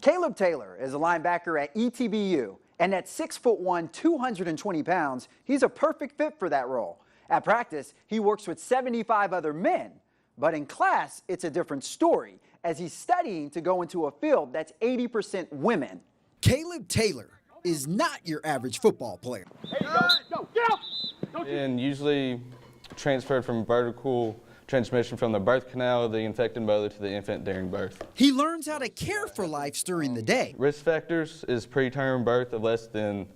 Caleb Taylor is a linebacker at ETBU, and at 6'1", 220 pounds, he's a perfect fit for that role. At practice, he works with 75 other men, but in class, it's a different story, as he's studying to go into a field that's 80% women. Caleb Taylor is not your average football player. There you go. Get out! And usually transferred from vertical transmission from the birth canal of the infected mother to the infant during birth. He learns how to care for life during the day. Risk factors is preterm birth of less than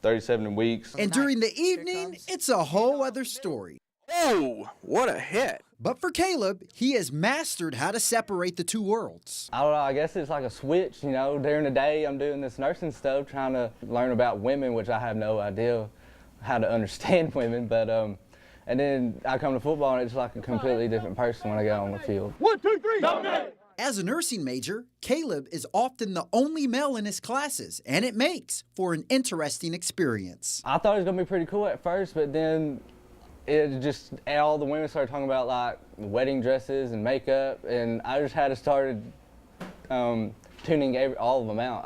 37 weeks. And during the evening, it's a whole other story. Oh, what a hit. But for Caleb, he has mastered how to separate the two worlds. I don't know, I guess it's like a switch, you know. During the day, I'm doing this nursing stuff, trying to learn about women, which I have no idea how to understand women, but and then I come to football and it's like a completely different person when I get on the field. 1, 2, 3, dominate! As a nursing major, Caleb is often the only male in his classes, and it makes for an interesting experience. I thought it was gonna be pretty cool at first, but then it just, all the women started talking about like wedding dresses and makeup, and I just had to start tuning all of them out.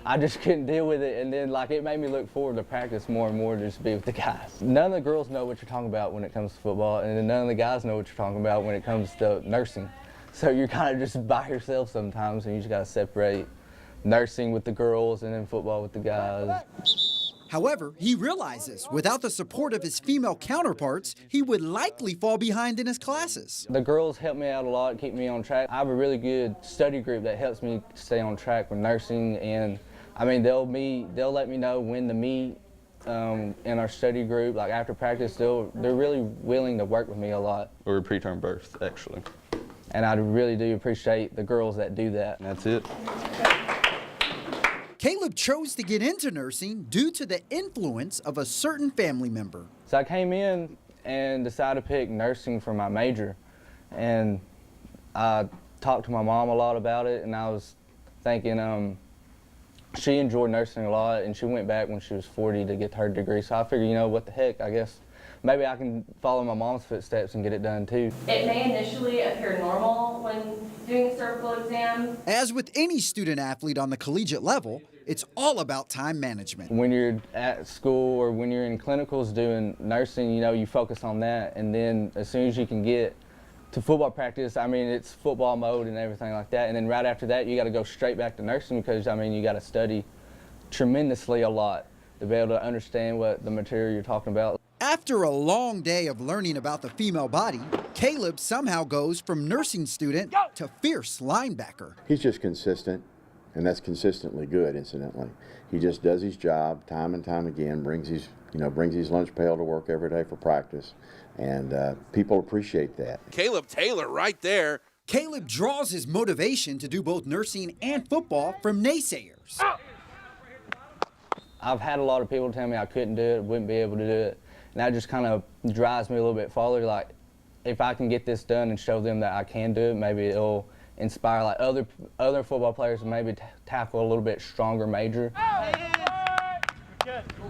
I just couldn't deal with it, and then like it made me look forward to practice more and more to just be with the guys. None of the girls know what you're talking about when it comes to football, and then none of the guys know what you're talking about when it comes to nursing. So you're kind of just by yourself sometimes, and you just gotta separate nursing with the girls and then football with the guys. However, he realizes without the support of his female counterparts, he would likely fall behind in his classes. The girls help me out a lot, keep me on track. I have a really good study group that helps me stay on track with nursing, and I mean, they'll let me know when to meet in our study group. Like after practice, they're really willing to work with me a lot. Or preterm birth, actually. And I really do appreciate the girls that do that. And that's it. Caleb chose to get into nursing due to the influence of a certain family member. So I came in and decided to pick nursing for my major. And I talked to my mom a lot about it, and I was thinking she enjoyed nursing a lot, and she went back when she was 40 to get her degree. So I figured, you know, what the heck, I guess maybe I can follow my mom's footsteps and get it done too. It may initially appear normal when doing a cervical exam. As with any student athlete on the collegiate level, it's all about time management. When you're at school or when you're in clinicals doing nursing, you know, you focus on that, and then as soon as you can get to football practice, I mean, it's football mode and everything like that, and then right after that, you got to go straight back to nursing because, I mean, you got to study tremendously a lot to be able to understand what the material you're talking about. After a long day of learning about the female body, Caleb somehow goes from nursing student to fierce linebacker. He's just consistent, and that's consistently good, incidentally. He just does his job time and time again, brings his lunch pail to work every day for practice, and people appreciate that. Caleb Taylor right there. Caleb draws his motivation to do both nursing and football from naysayers. I've had a lot of people tell me I couldn't do it, wouldn't be able to do it. And that just kind of drives me a little bit farther. Like, if I can get this done and show them that I can do it, maybe it'll inspire like other football players to maybe tackle a little bit stronger major.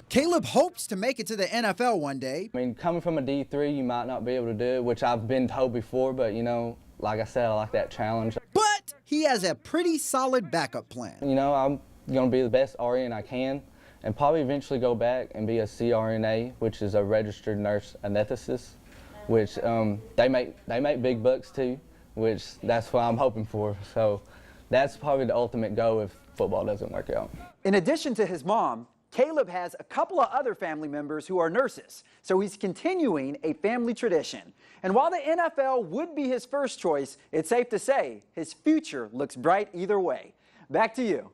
Caleb hopes to make it to the NFL one day. I mean, coming from a D3, you might not be able to do it, which I've been told before, but you know, like I said, I like that challenge. But he has a pretty solid backup plan. You know, I'm gonna be the best RN I can, and probably eventually go back and be a CRNA, which is a registered nurse anesthetist, which they make big bucks too, which that's what I'm hoping for. So that's probably the ultimate goal if football doesn't work out. In addition to his mom, Caleb has a couple of other family members who are nurses, so he's continuing a family tradition. And while the NFL would be his first choice, it's safe to say his future looks bright either way. Back to you.